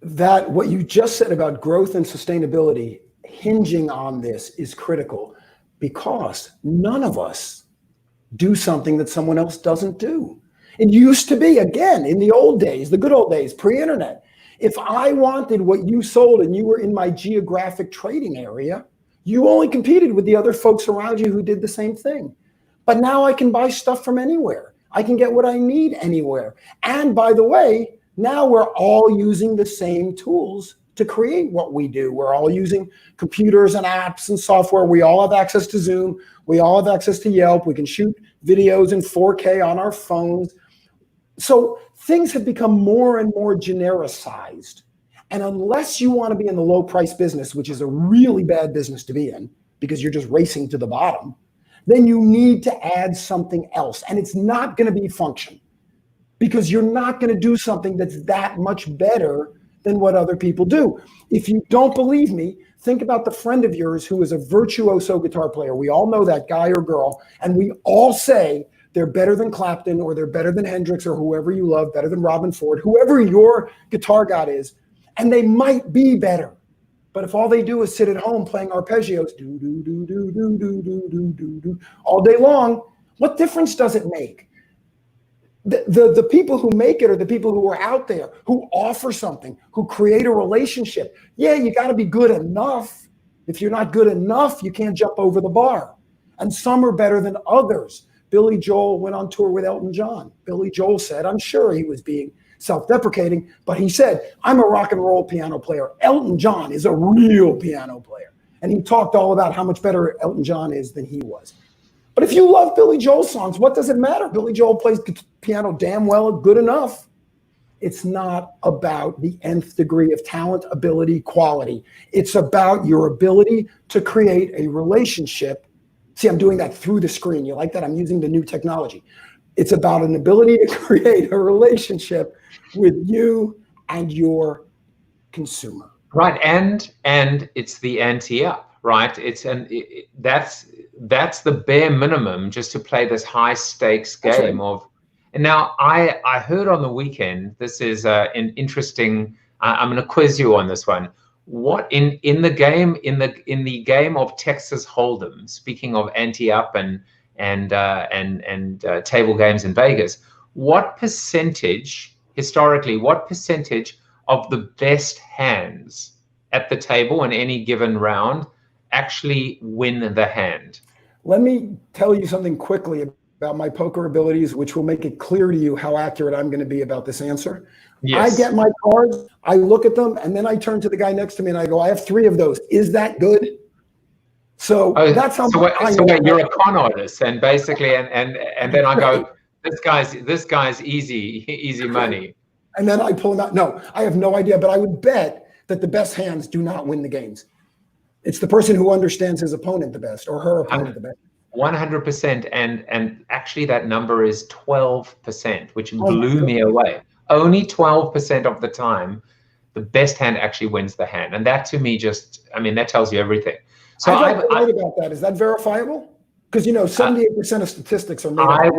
J: That what you just said about growth and sustainability hinging on this is critical, because none of us do something that someone else doesn't do. It used to be, again, in the old days, the good old days, pre-internet, if I wanted what you sold and you were in my geographic trading area, you only competed with the other folks around you who did the same thing. But now I can buy stuff from anywhere. I can get what I need anywhere. And by the way, now we're all using the same tools to create what we do. We're all using computers and apps and software. We all have access to Zoom. We all have access to Yelp. We can shoot videos in 4K on our phones. So things have become more and more genericized. And unless you want to be in the low price business, which is a really bad business to be in because you're just racing to the bottom, then you need to add something else. And it's not going to be function, because you're not going to do something that's that much better than what other people do. If you don't believe me, think about the friend of yours who is a virtuoso guitar player. We all know that guy or girl, and we all say they're better than Clapton, or they're better than Hendrix, or whoever you love, better than Robin Ford, whoever your guitar god is, and they might be better. But if all they do is sit at home playing arpeggios, do, do, do, do, do, do, do, do, do, do, all day long, what difference does it make? The people who make it are the people who are out there, who offer something, who create a relationship. Yeah, you got to be good enough. If you're not good enough, you can't jump over the bar. And some are better than others. Billy Joel went on tour with Elton John. Billy Joel said, I'm sure he was being self-deprecating, but he said, I'm a rock and roll piano player. Elton John is a real piano player. And he talked all about how much better Elton John is than he was. But if you love Billy Joel songs, what does it matter? Billy Joel plays piano damn well, good enough. It's not about the nth degree of talent, ability, quality. It's about your ability to create a relationship. See, I'm doing that through the screen. You like that? I'm using the new technology. It's about an ability to create a relationship with you and your consumer.
A: Right, and it's the ante up, right? That's the bare minimum just to play this high stakes game of. And now I heard on the weekend, this is an interesting. I'm going to quiz you on this one. What in the game of Texas Hold'em? Speaking of ante up and table games in Vegas, what percentage historically? What percentage of the best hands at the table in any given round actually win the hand?
J: Let me tell you something quickly about my poker abilities, which will make it clear to you how accurate I'm going to be about this answer. Yes. I get my cards, I look at them, and then I turn to the guy next to me and I go, I have 3 of those. Is that good? So that's how
A: you're a con artist, and basically, and then I go, this guy's easy money.
J: And then I pull them out. No, I have no idea, but I would bet that the best hands do not win the games. It's the person who understands his opponent the best, or her opponent the best.
A: 100%, and actually that number is 12%, which blew me away. Only 12% of the time, the best hand actually wins the hand, and that to me that tells you everything. So
J: I'd like to write about that. Is that verifiable? Because 78% of statistics are made
A: I
J: up.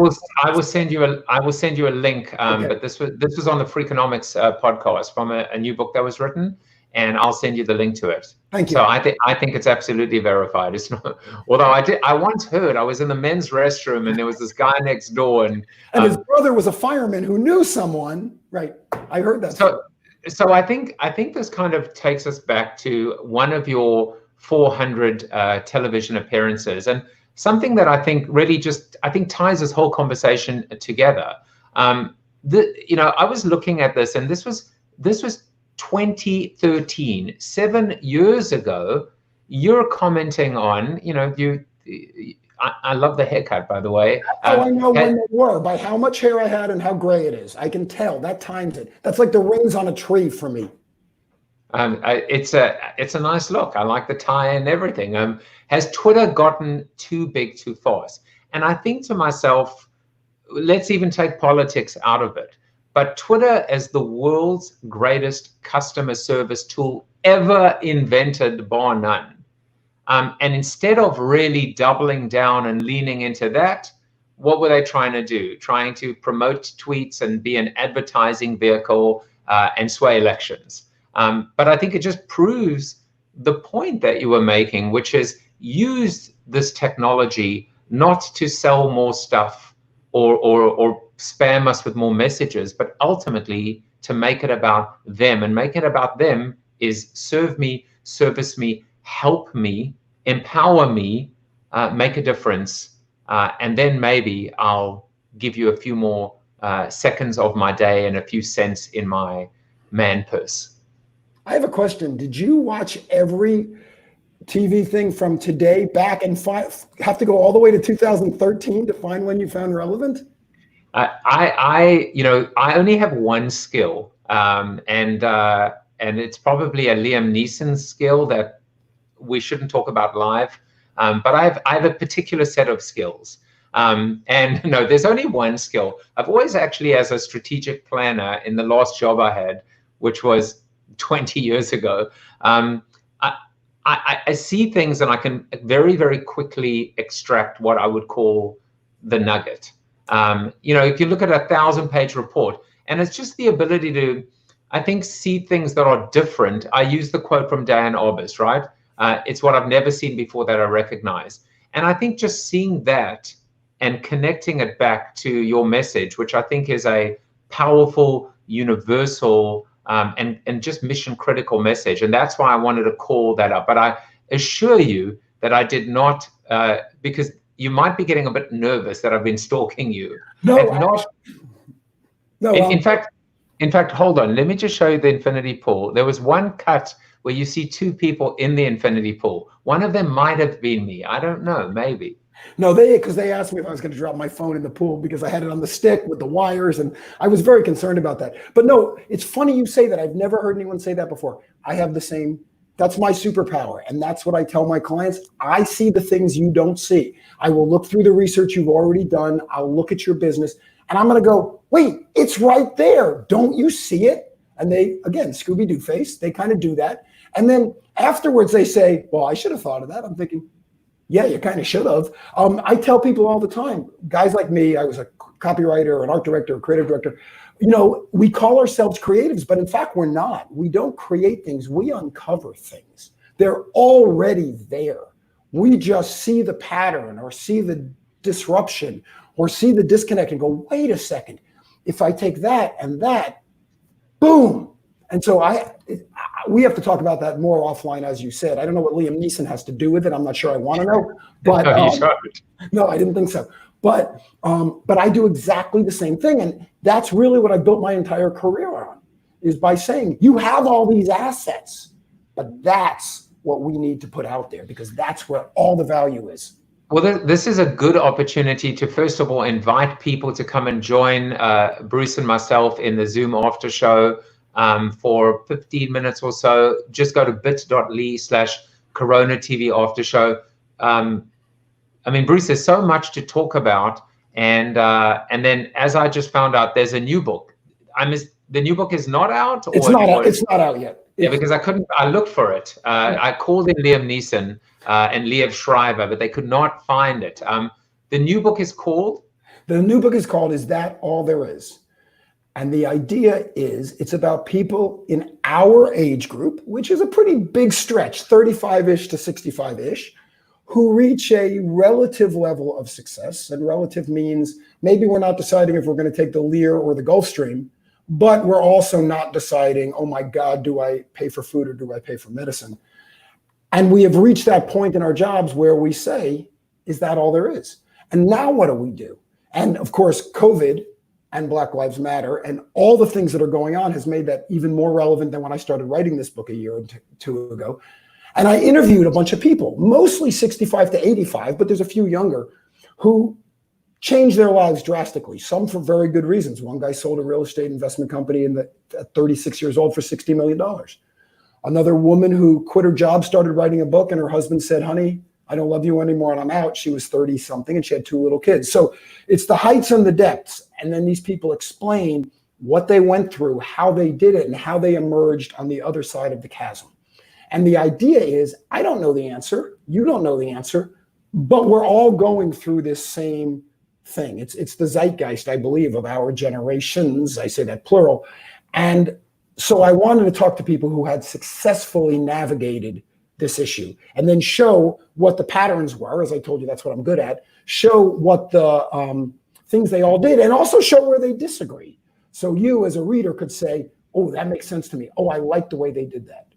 A: will send you a link.
J: Okay.
A: But this was on the Freakonomics podcast from a new book that was written, and I'll send you the link to it.
J: Thank you.
A: So I think it's absolutely verified. It's not. Although I once heard, I was in the men's restroom and there was this guy next door, and
J: his brother was a fireman who knew someone. Right. I heard that.
A: So I think this kind of takes us back to one of your 400 television appearances, and something that I think really ties this whole conversation together. I was looking at this, and this was 2013, 7 years ago. You're commenting on, I love the haircut, by the way.
J: I know when they were, by how much hair I had and how gray it is. I can tell. That times it. That's like the rings on a tree for me.
A: It's a nice look. I like the tie and everything. Has Twitter gotten too big too fast? And I think to myself, let's even take politics out of it. But Twitter as the world's greatest customer service tool ever invented, bar none. And instead of really doubling down and leaning into that, what were they trying to do? Trying to promote tweets and be an advertising vehicle and sway elections. But I think it just proves the point that you were making, which is use this technology not to sell more stuff or spam us with more messages, but ultimately to make it about them. And make it about them is serve me, service me, help me, empower me, make a difference, and then maybe I'll give you a few more seconds of my day and a few cents in my man purse.
J: I have a question. Did you watch every TV thing from today back and have to go all the way to 2013 to find when you found relevant?
A: I only have one skill, and it's probably a Liam Neeson skill that we shouldn't talk about live. But I have a particular set of skills. And no, there's only one skill. I've always actually, as a strategic planner in the last job I had, which was 20 years ago, I see things and I can very, very quickly extract what I would call the nugget. If you look at a 1,000-page report, and it's just the ability to, I think, see things that are different. I use the quote from Dan Arbus, right? It's what I've never seen before that I recognize. And I think just seeing that and connecting it back to your message, which I think is a powerful, universal, and just mission critical message. And that's why I wanted to call that up. But I assure you that I did not, because you might be getting a bit nervous that I've been stalking you. In fact, hold on. Let me just show you the infinity pool. There was one cut where you see two people in the infinity pool. One of them might have been me. I don't know, maybe.
J: No, because they asked me if I was going to drop my phone in the pool because I had it on the stick with the wires, and I was very concerned about that. But no, it's funny you say that. I've never heard anyone say that before. I have the same. That's my superpower, and that's what I tell my clients. I see the things you don't see. I will look through the research you've already done. I'll look at your business, and I'm going to go, wait, it's right there. Don't you see it? And they, again, Scooby-Doo face, they kind of do that. And then afterwards they say, well, I should have thought of that. I'm thinking, yeah, you kind of should have. I tell people all the time, guys like me, I was a copywriter, an art director, a creative director. We call ourselves creatives, but in fact, we're not. We don't create things. We uncover things. They're already there. We just see the pattern or see the disruption or see the disconnect and go, wait a second. If I take that and that, boom. And so we have to talk about that more offline, as you said. I don't know what Liam Neeson has to do with it. I'm not sure I want to know. But no, I didn't think so. But I do exactly the same thing. And that's really what I built my entire career on, is by saying you have all these assets, but that's what we need to put out there, because that's where all the value is.
A: Well, this is a good opportunity to, first of all, invite people to come and join Bruce and myself in the Zoom after show for 15 minutes or so. Just go to bit.ly/CoronaTV after show. I mean, Bruce, there's so much to talk about. And then, as I just found out, there's a new book. The new book is not out?
J: It's not out. It's not out yet.
A: Yeah, because I looked for it. I called in Liam Neeson and Liev Schreiber, but they could not find it. The new book is called?
J: The new book is called Is That All There Is? And the idea is it's about people in our age group, which is a pretty big stretch, 35-ish to 65-ish, who reach a relative level of success. And relative means maybe we're not deciding if we're going to take the Lear or the Gulf Stream, but we're also not deciding, oh my God, do I pay for food or do I pay for medicine? And we have reached that point in our jobs where we say, is that all there is? And now what do we do? And of course, COVID and Black Lives Matter and all the things that are going on has made that even more relevant than when I started writing this book a year or two ago. And I interviewed a bunch of people, mostly 65 to 85, but there's a few younger, who changed their lives drastically, some for very good reasons. One guy sold a real estate investment company at 36 years old for $60 million. Another woman who quit her job, started writing a book, and her husband said, honey, I don't love you anymore, and I'm out. She was 30 something and she had 2 little kids. So it's the heights and the depths. And then these people explain what they went through, how they did it, and how they emerged on the other side of the chasm. And the idea is, I don't know the answer. You don't know the answer, but we're all going through this same thing. It's the zeitgeist, I believe, of our generations. I say that plural. And so I wanted to talk to people who had successfully navigated this issue and then show what the patterns were. As I told you, that's what I'm good at. Show what the things they all did and also show where they disagree. So you as a reader could say, oh, that makes sense to me. Oh, I like the way they did that.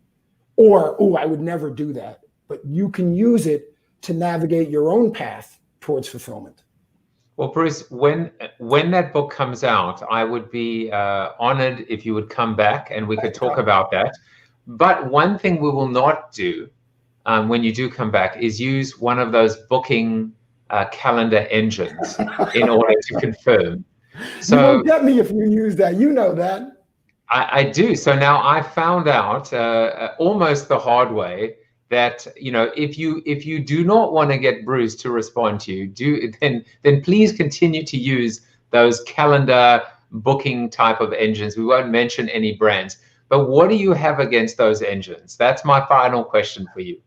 J: Or, oh, I would never do that. But you can use it to navigate your own path towards fulfillment.
A: Well, Bruce, when that book comes out, I would be honored if you would come back and we could talk about that. But one thing we will not do when you do come back is use one of those booking calendar engines in order to confirm. So
J: you won't get me if you use that. You know that.
A: I do. So now I found out almost the hard way that, you know, if you do not want to get Bruce to respond to you, then please continue to use those calendar booking type of engines. We won't mention any brands, but what do you have against those engines? That's my final question for you.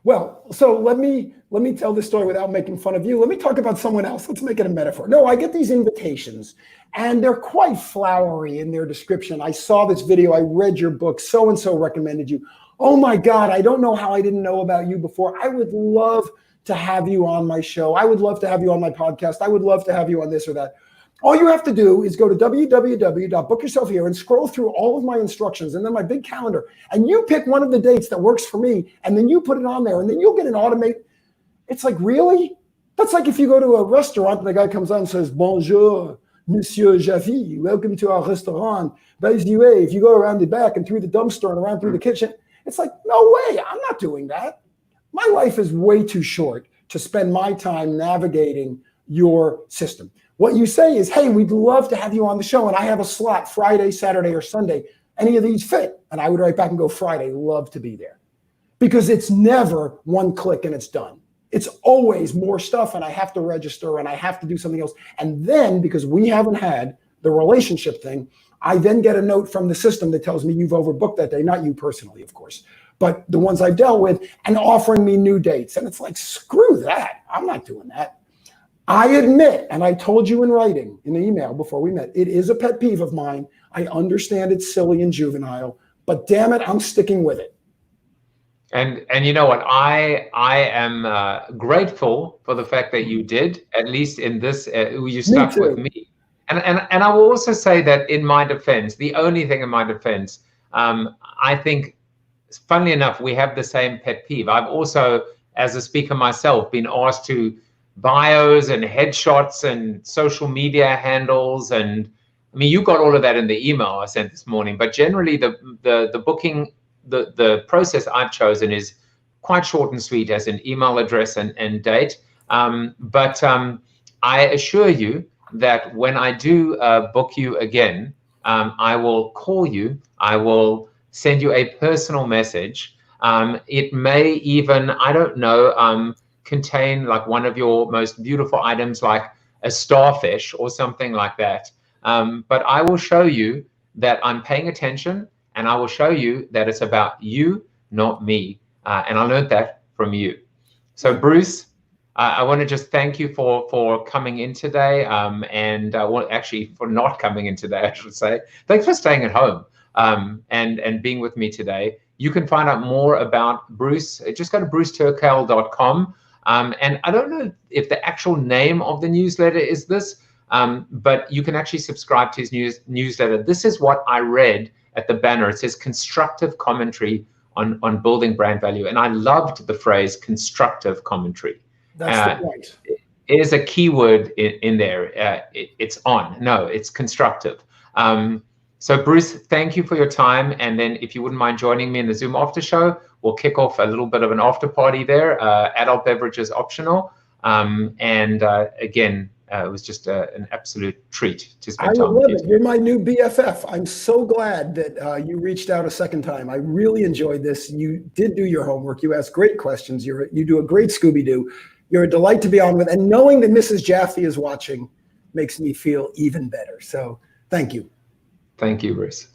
J: Well, so let me tell this story without making fun of you. Let me talk about someone else. Let's make it a metaphor. No, I get these invitations and they're quite flowery in their description. I saw this video. I read your book. So-and-so recommended you. Oh my God, I don't know how I didn't know about you before. I would love to have you on my show. I would love to have you on my podcast. I would love to have you on this or that. All you have to do is go to www.bookyourselfhere and scroll through all of my instructions and then my big calendar. And you pick one of the dates that works for me. And then you put it on there and then you'll get an automate. It's like, really? That's like if you go to a restaurant and the guy comes on and says, bonjour, Monsieur Jaffe, welcome to our restaurant. By the way, if you go around the back and through the dumpster and around through the kitchen, it's like, no way, I'm not doing that. My life is way too short to spend my time navigating your system. What you say is, hey, we'd love to have you on the show, and I have a slot Friday, Saturday, or Sunday. Any of these fit? And I would write back and go, Friday, love to be there. Because it's never one click and it's done. It's always more stuff, and I have to register, and I have to do something else. And then, because we haven't had the relationship thing, I then get a note from the system that tells me you've overbooked that day. Not you personally, of course, but the ones I've dealt with, and offering me new dates. And it's like, screw that. I'm not doing that. I admit, and I told you in writing, in the email before we met, it is a pet peeve of mine. I understand it's silly and juvenile, but damn it, I'm sticking with it.
A: And you know what? I am grateful for the fact that you did, at least in this, you stuck with me. And I will also say that in my defense, the only thing in my defense, I think, funnily enough, we have the same pet peeve. I've also, as a speaker myself, been asked to bios and headshots and social media handles. And I mean, you got all of that in the email I sent this morning, but generally the booking, the process I've chosen is quite short and sweet, as an email address and date. But I assure you that when I do book you again, I will call you, I will send you a personal message. It may even, I don't know, contain like one of your most beautiful items, like a starfish or something like that. But I will show you that I'm paying attention, and I will show you that it's about you, not me. And I learned that from you. So Bruce, I want to just thank you for coming in today, and well, actually for not coming in today, I should say. Thanks for staying at home and being with me today. You can find out more about Bruce. Just go to bruceturkel.com. And I don't know if the actual name of the newsletter is this, but you can actually subscribe to his newsletter. This is what I read at the banner. It says constructive commentary on building brand value. And I loved the phrase constructive commentary.
J: That's the point.
A: It is a keyword in there. It's on. No, it's constructive. So Bruce, thank you for your time. And then if you wouldn't mind joining me in the Zoom after show, we'll kick off a little bit of an after party there. Adult beverages optional. Again, it was just an absolute treat to spend time with you.
J: You're my new BFF. I'm so glad that you reached out a second time. I really enjoyed this. You did do your homework. You asked great questions. You do a great Scooby-Doo. You're a delight to be on with. And knowing that Mrs. Jaffe is watching makes me feel even better. So thank you.
A: Thank you, Bruce.